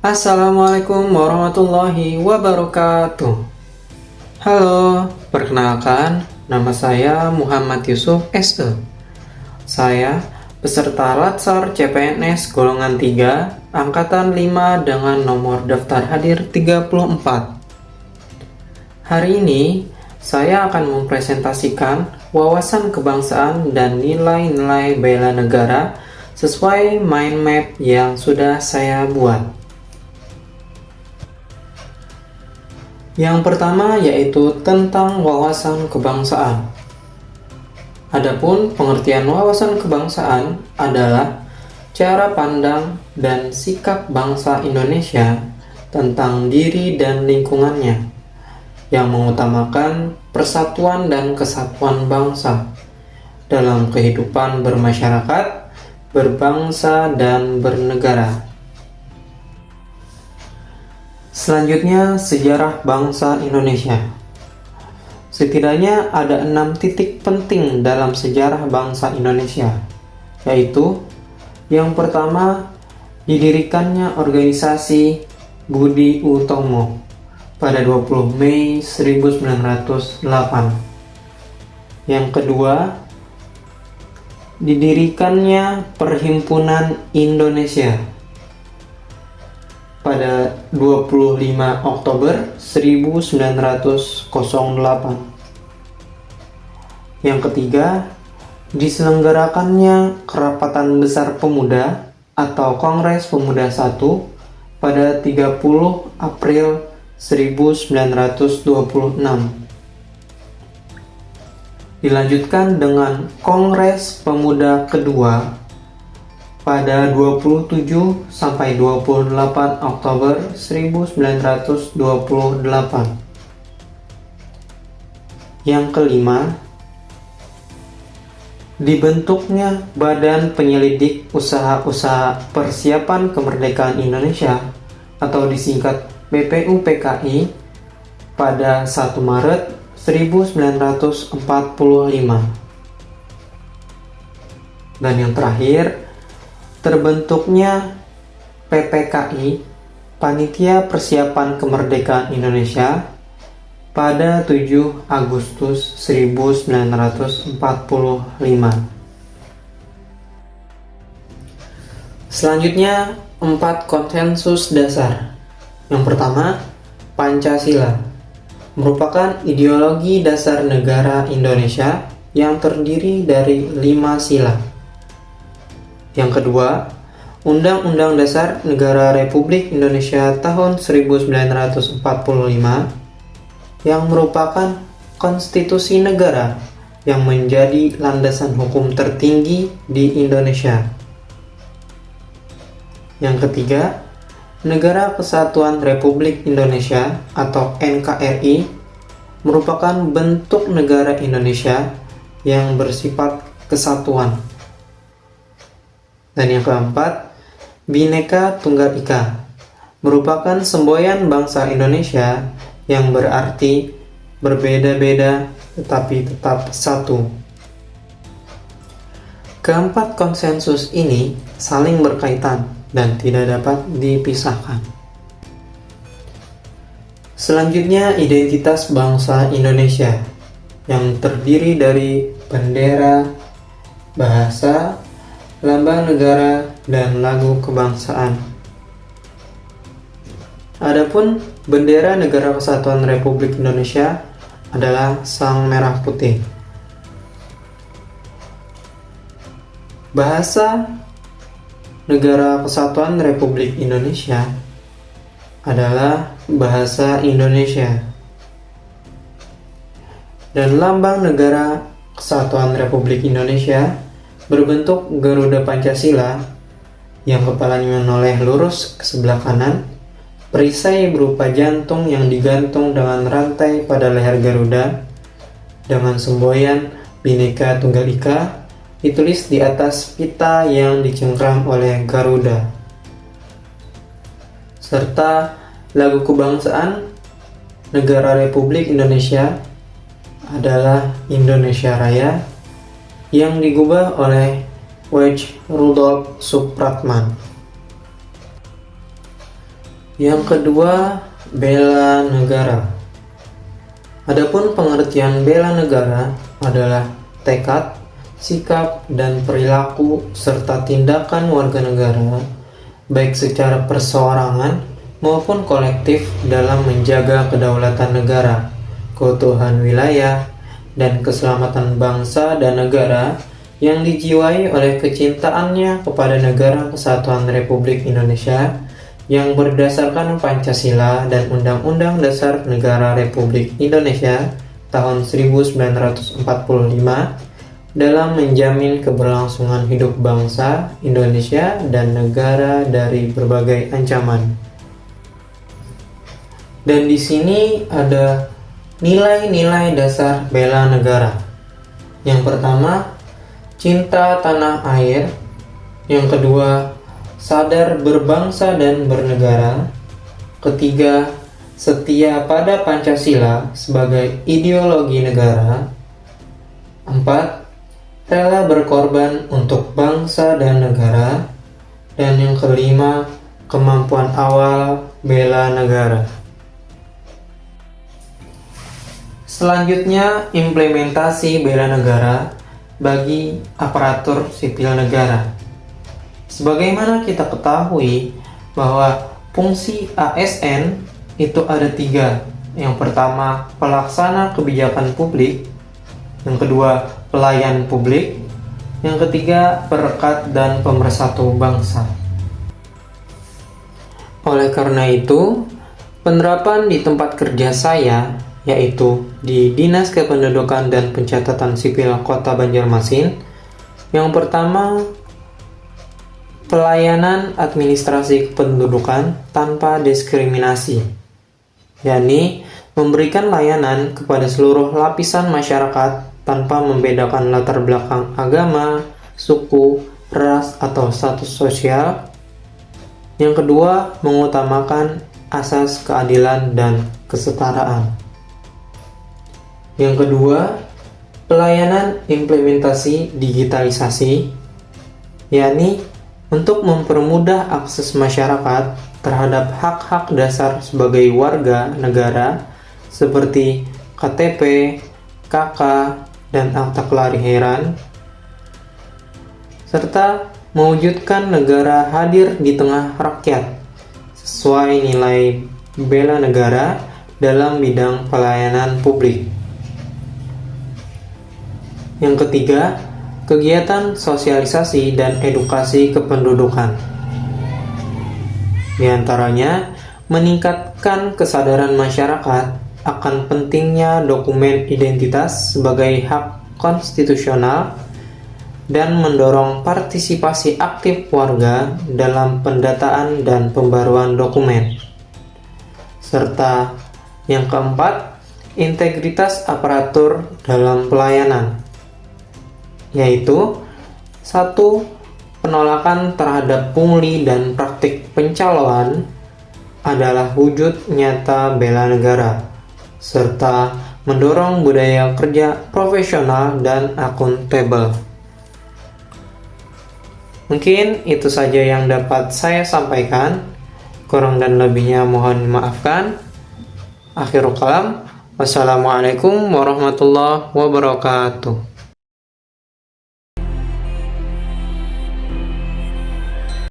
Assalamualaikum warahmatullahi wabarakatuh. Halo, perkenalkan, nama saya Muhammad Yusuf SE. Saya peserta Latsar CPNS golongan 3, angkatan 5 dengan nomor daftar hadir 34. Hari ini, saya akan mempresentasikan wawasan kebangsaan dan nilai-nilai bela negara sesuai mind map yang sudah saya buat. Yang pertama yaitu tentang wawasan kebangsaan. Adapun pengertian wawasan kebangsaan adalah cara pandang dan sikap bangsa Indonesia tentang diri dan lingkungannya yang mengutamakan persatuan dan kesatuan bangsa dalam kehidupan bermasyarakat, berbangsa, dan bernegara. Selanjutnya, sejarah bangsa Indonesia. Setidaknya ada 6 titik penting dalam sejarah bangsa Indonesia, yaitu yang pertama, didirikannya organisasi Budi Utomo pada 20 Mei 1908. Yang kedua, didirikannya Perhimpunan Indonesia pada 25 Oktober 1908. Yang ketiga, diselenggarakannya Kerapatan Besar Pemuda atau Kongres Pemuda I pada 30 April 1926. Dilanjutkan dengan Kongres Pemuda kedua pada 27 sampai 28 Oktober 1928. Yang kelima, dibentuknya Badan Penyelidik Usaha-Usaha Persiapan Kemerdekaan Indonesia atau disingkat BPUPKI pada 1 Maret 1945. Dan yang terakhir, terbentuknya PPKI, Panitia Persiapan Kemerdekaan Indonesia, pada 7 Agustus 1945. Selanjutnya, 4 konsensus dasar. Yang pertama, Pancasila merupakan ideologi dasar negara Indonesia yang terdiri dari 5 sila. Yang kedua, Undang-Undang Dasar Negara Republik Indonesia tahun 1945 yang merupakan konstitusi negara yang menjadi landasan hukum tertinggi di Indonesia. Yang ketiga, Negara Kesatuan Republik Indonesia atau NKRI merupakan bentuk negara Indonesia yang bersifat kesatuan. Dan yang keempat, Bhinneka Tunggal Ika merupakan semboyan bangsa Indonesia yang berarti berbeda-beda tetapi tetap satu. Keempat konsensus ini saling berkaitan dan tidak dapat dipisahkan. Selanjutnya, identitas bangsa Indonesia yang terdiri dari bendera, bahasa, lambang negara, dan lagu kebangsaan. Adapun bendera Negara Kesatuan Republik Indonesia adalah sang merah putih. Bahasa Negara Kesatuan Republik Indonesia adalah bahasa Indonesia. Dan lambang Negara Kesatuan Republik Indonesia berbentuk Garuda Pancasila yang kepalanya menoleh lurus ke sebelah kanan, perisai berupa jantung yang digantung dengan rantai pada leher Garuda, dengan semboyan Bhinneka Tunggal Ika ditulis di atas pita yang dicengkram oleh Garuda, serta lagu kebangsaan Negara Republik Indonesia adalah Indonesia Raya yang digubah oleh W. Rudolf Supratman. Yang kedua, bela negara. Adapun pengertian bela negara adalah tekad, sikap, dan perilaku serta tindakan warga negara, baik secara perseorangan maupun kolektif dalam menjaga kedaulatan negara, keutuhan wilayah, dan keselamatan bangsa dan negara yang dijiwai oleh kecintaannya kepada Negara Kesatuan Republik Indonesia yang berdasarkan Pancasila dan Undang-Undang Dasar Negara Republik Indonesia tahun 1945 dalam menjamin keberlangsungan hidup bangsa Indonesia dan negara dari berbagai ancaman. Dan di sini ada nilai-nilai dasar bela negara. Yang pertama, cinta tanah air. Yang kedua, sadar berbangsa dan bernegara. Ketiga, setia pada Pancasila sebagai ideologi negara. 4. Rela berkorban untuk bangsa dan negara. Dan yang kelima, kemampuan awal bela negara. Selanjutnya, implementasi bela negara bagi aparatur sipil negara. Sebagaimana kita ketahui bahwa fungsi ASN itu ada 3. Yang pertama, pelaksana kebijakan publik. Yang kedua, pelayan publik. Yang ketiga, perekat dan pemersatu bangsa. Oleh karena itu, penerapan di tempat kerja saya, yaitu di Dinas Kependudukan dan Pencatatan Sipil Kota Banjarmasin, yang pertama, pelayanan administrasi kependudukan tanpa diskriminasi, yakni memberikan layanan kepada seluruh lapisan masyarakat tanpa membedakan latar belakang agama, suku, ras, atau status sosial. Yang kedua, mengutamakan asas keadilan dan kesetaraan. Yang kedua, pelayanan implementasi digitalisasi, yakni untuk mempermudah akses masyarakat terhadap hak-hak dasar sebagai warga negara seperti KTP, KK, dan akta kelahiran, serta mewujudkan negara hadir di tengah rakyat sesuai nilai bela negara dalam bidang pelayanan publik. Yang ketiga, kegiatan sosialisasi dan edukasi kependudukan. Di antaranya, meningkatkan kesadaran masyarakat akan pentingnya dokumen identitas sebagai hak konstitusional dan mendorong partisipasi aktif warga dalam pendataan dan pembaruan dokumen. Serta yang keempat, integritas aparatur dalam pelayanan, yaitu 1. Penolakan terhadap pungli dan praktik pencalonan adalah wujud nyata bela negara, serta mendorong budaya kerja profesional dan akuntabel. Mungkin itu saja yang dapat saya sampaikan. Kurang dan lebihnya mohon dimaafkan. Akhirul kalam. Wassalamualaikum warahmatullahi wabarakatuh.